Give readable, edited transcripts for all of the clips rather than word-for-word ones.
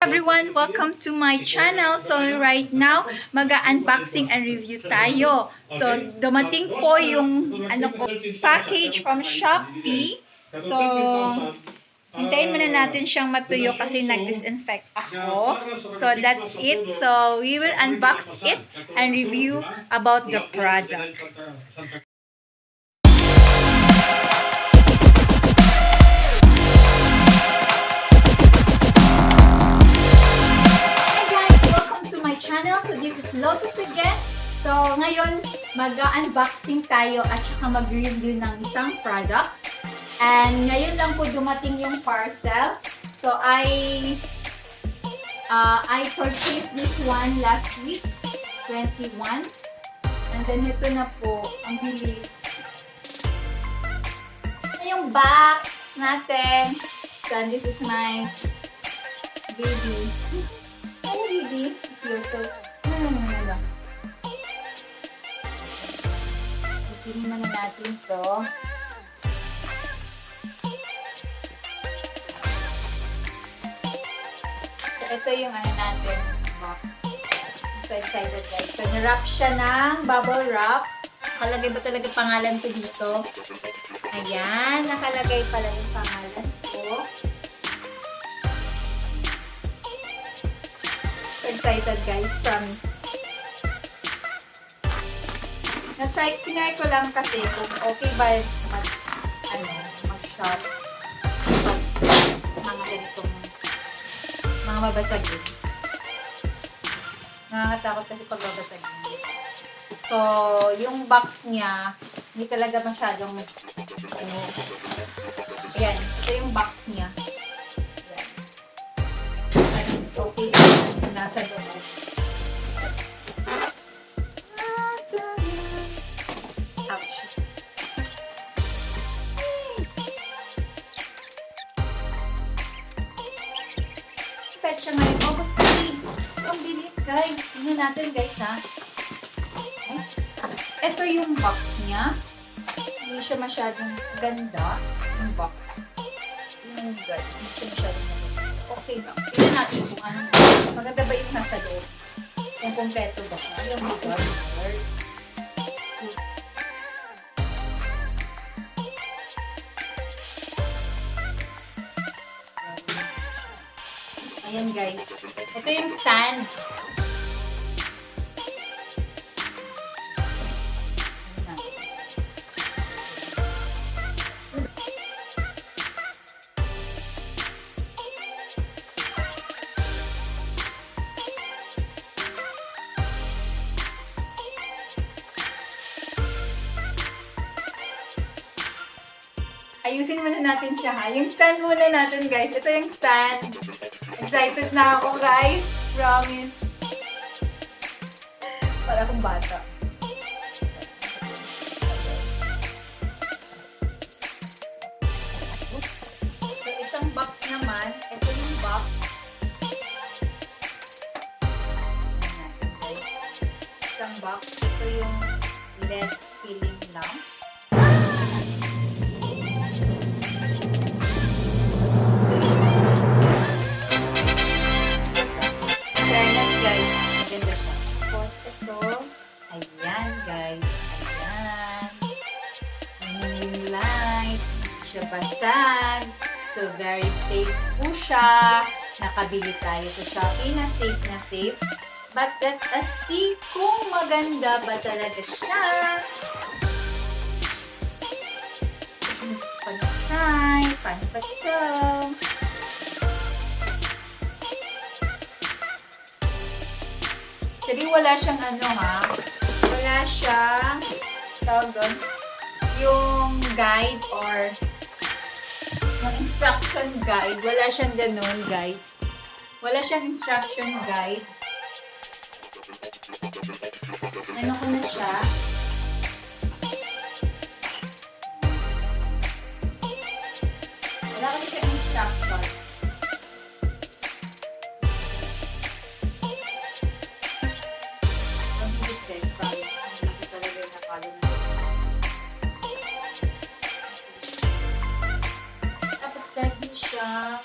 Everyone, welcome to my channel. So right now, mag-unboxing and review tayo. So dumating po yung package from Shopee. So hintayin muna natin siyang matuyo kasi nag-disinfect ako. So that's it. So we will unbox it and review about the product. Channel. So this is Lotus again. So ngayon mag-unboxing tayo at saka mag-review ng isang product. And ngayon lang po dumating yung parcel. So I purchased this one last week, 21. And then ito na po, ang bilis. Ito yung box natin. So this is my baby. Hello, baby. It's yourself. No. Pipili muna natin ito. So, ito yung ano natin. Box. I'm so excited, guys. So, nirap siya ng bubble wrap. Nakalagay ba talaga pangalan ko dito? Ayan. Nakalagay pala yung pangalan ko. Excited, guys, promise. Tinry ko lang kasi kung okay ba mag-shop mga ganitong mga mabasagin. Nakakatakot kasi pag babasagin. So, yung box niya hindi talaga masyadong ayan, ito yung box niya. Okay. Nasa loob. Ouch. Petsa ngayon. August 3. Ang bilis, guys. Tingnan natin, guys, ha. Ito yung box niya. Hindi siya masyadong ganda. Yung box. Yung guys. Hindi siya masyadong ganda. Okay lang. Tingnan natin kung ano. Maganda ba yung nasa loob? Yung kompleto ba? Yung mga ayan, guys. Ito yung stand. Ayusin muna natin siya, ha? Yung stand muna natin, guys. Ito yung stand. Excited na ako, guys. Promise. Para akong bata. So, isang box naman. Ito yung box. Isang box. Ito yung LED ceiling lamp. Ayan, guys. Ayan. Yung light. Siya basag. So, very safe po siya. Nakabili tayo sa Shopee na safe. But let's see kung maganda ba talaga siya. Paano ba ito? Jadi wala siyang wala siyang tawag doon, yung guide or yung instruction guide. Wala siyang ganun, guys. Wala siyang instruction guide. Ano ko na siya? Wala kasi siyang instruction. Tapos lagi siyang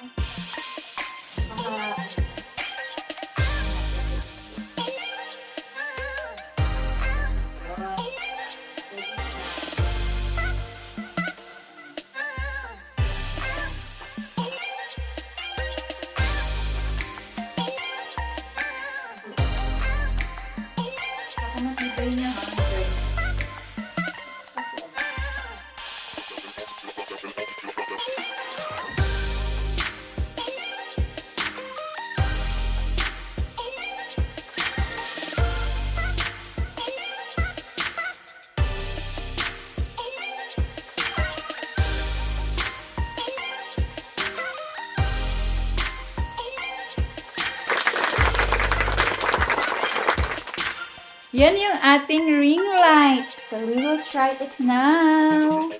Yan yung ating ring light. So, we will try it now.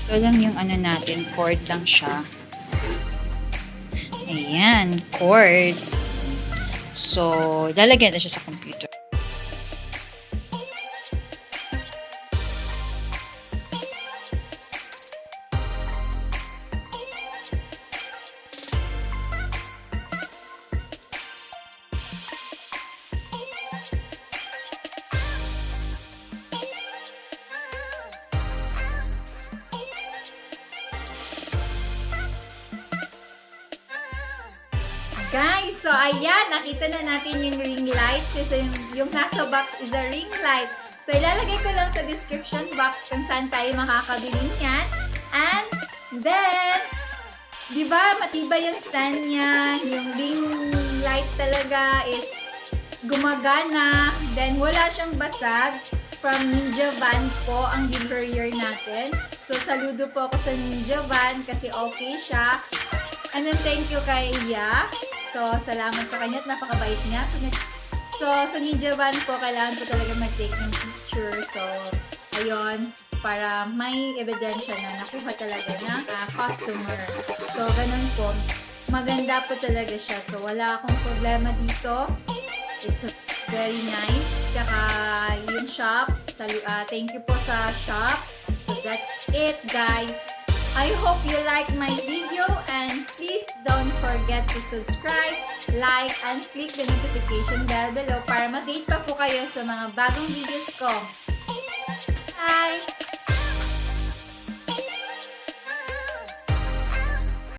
Ito lang yung ano natin, cord lang siya. Ayan, cord. So, lalagyan na siya sa computer. Guys, so ayan, nakita na natin yung ring light. Kasi yung nasa box is a ring light. So, ilalagay ko lang sa description box kung saan tayo makakabili niyan. And then, di ba, matibay yung stand niya. Yung ring light talaga is gumagana. Then, wala siyang basag. From Ninja Van po ang courier natin. So, saludo po ako sa Ninja Van kasi okay siya. And then, thank you kay Iya. So, salamat sa kanya at napakabait niya. So, sa Ninja Van po, kailangan po talaga mag-take ng picture. So, ayun, para may ebidensya na nakuha talaga ng customer. So, ganun po. Maganda po talaga siya. So, wala akong problema dito. It's very nice. Tsaka, yung shop. Thank you po sa shop. So, that's it, guys. I hope you like my video and please don't forget to subscribe, like, and click the notification bell below para ma-update pa po kayo sa mga bagong videos ko. Bye!